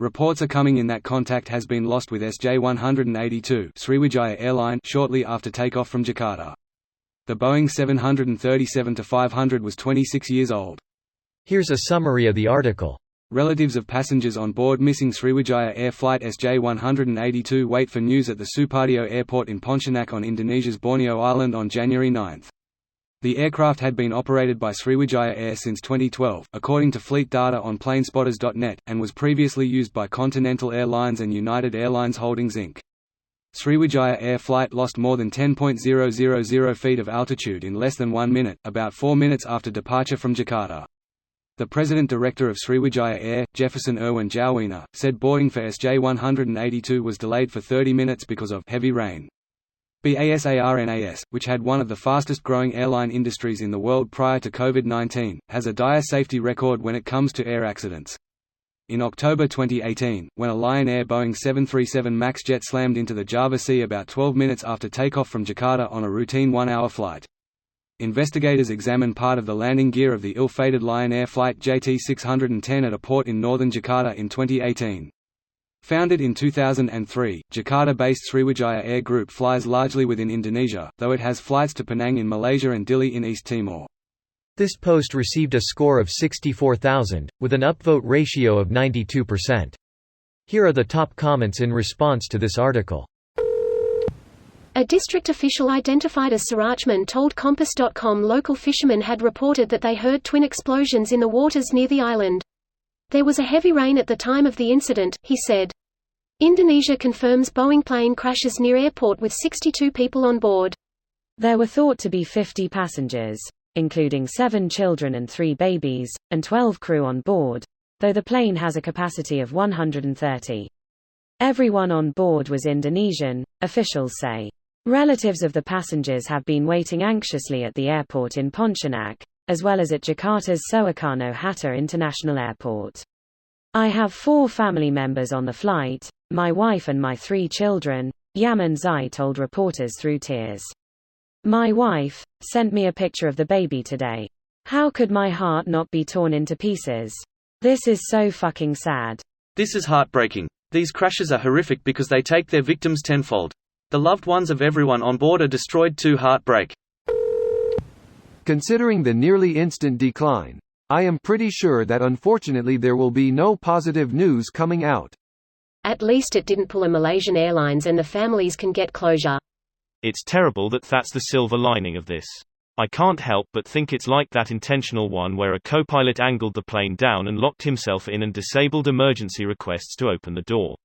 Reports are coming in that contact has been lost with Sj182 Sriwijaya airline shortly after takeoff from Jakarta. The Boeing 737-500 was 26 years old. Here's a summary of the article. Relatives of passengers on board missing Sriwijaya Air Flight Sj182 wait for news at the Supadio Airport in Pontianak on Indonesia's Borneo Island on January 9. The aircraft had been operated by Sriwijaya Air since 2012, according to fleet data on planespotters.net, and was previously used by Continental Airlines and United Airlines Holdings Inc. Sriwijaya Air flight lost more than 10.000 feet of altitude in less than 1 minute, about 4 minutes after departure from Jakarta. The President Director of Sriwijaya Air, Jefferson Irwin Jawina, said boarding for Sj182 was delayed for 30 minutes because of heavy rain. BASARNAS, which had one of the fastest-growing airline industries in the world prior to COVID-19, has a dire safety record when it comes to air accidents. In October 2018, when a Lion Air Boeing 737 MAX jet slammed into the Java Sea about 12 minutes after takeoff from Jakarta on a routine 1-hour flight. Investigators examined part of the landing gear of the ill-fated Lion Air Flight JT610 at a port in northern Jakarta in 2018. Founded in 2003, Jakarta-based Sriwijaya Air Group flies largely within Indonesia, though it has flights to Penang in Malaysia and Dili in East Timor. This post received a score of 64,000, with an upvote ratio of 92%. Here are the top comments in response to this article. A district official identified as Surajman told Compass.com local fishermen had reported that they heard twin explosions in the waters near the island. There was a heavy rain at the time of the incident, he said. Indonesia confirms Boeing plane crashes near airport with 62 people on board. There were thought to be 50 passengers, including 7 children and 3 babies, and 12 crew on board, though the plane has a capacity of 130. Everyone on board was Indonesian, officials say. Relatives of the passengers have been waiting anxiously at the airport in Pontianak, as well as at Jakarta's Soekarno-Hatta International Airport. I have 4 family members on the flight, my wife and my 3 children, Yaman Zai told reporters through tears. My wife sent me a picture of the baby today. How could my heart not be torn into pieces? This is so fucking sad. This is heartbreaking. These crashes are horrific because they take their victims tenfold. The loved ones of everyone on board are destroyed too. Heartbreak. Considering the nearly instant decline, I am pretty sure that unfortunately there will be no positive news coming out. At least it didn't pull a Malaysian Airlines and the families can get closure. It's terrible that's the silver lining of this. I can't help but think it's like that intentional one where a co-pilot angled the plane down and locked himself in and disabled emergency requests to open the door.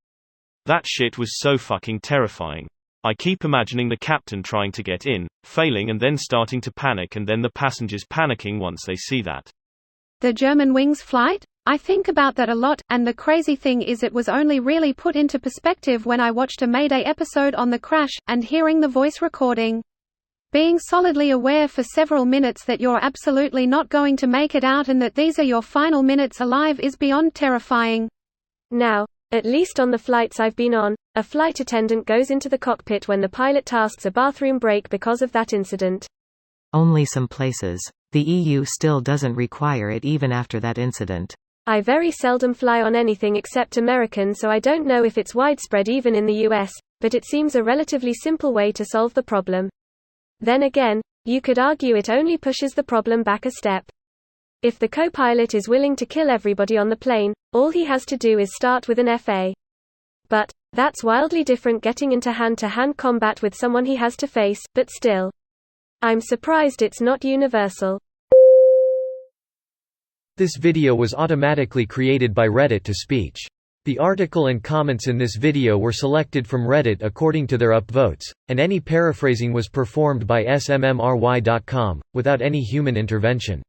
That shit was so fucking terrifying. I keep imagining the captain trying to get in, failing and then starting to panic and then the passengers panicking once they see that. The Germanwings flight? I think about that a lot, and the crazy thing is it was only really put into perspective when I watched a Mayday episode on the crash, and hearing the voice recording. Being solidly aware for several minutes that you're absolutely not going to make it out and that these are your final minutes alive is beyond terrifying. Now, at least on the flights I've been on, a flight attendant goes into the cockpit when the pilot tasks a bathroom break because of that incident. Only some places. The EU still doesn't require it even after that incident. I very seldom fly on anything except American, so I don't know if it's widespread even in the US, but it seems a relatively simple way to solve the problem. Then again, you could argue it only pushes the problem back a step. If the co-pilot is willing to kill everybody on the plane, all he has to do is start with an FA. But that's wildly different getting into hand-to-hand combat with someone he has to face, but still. I'm surprised it's not universal. This video was automatically created by Reddit to speech. The article and comments in this video were selected from Reddit according to their upvotes, and any paraphrasing was performed by smmry.com, without any human intervention.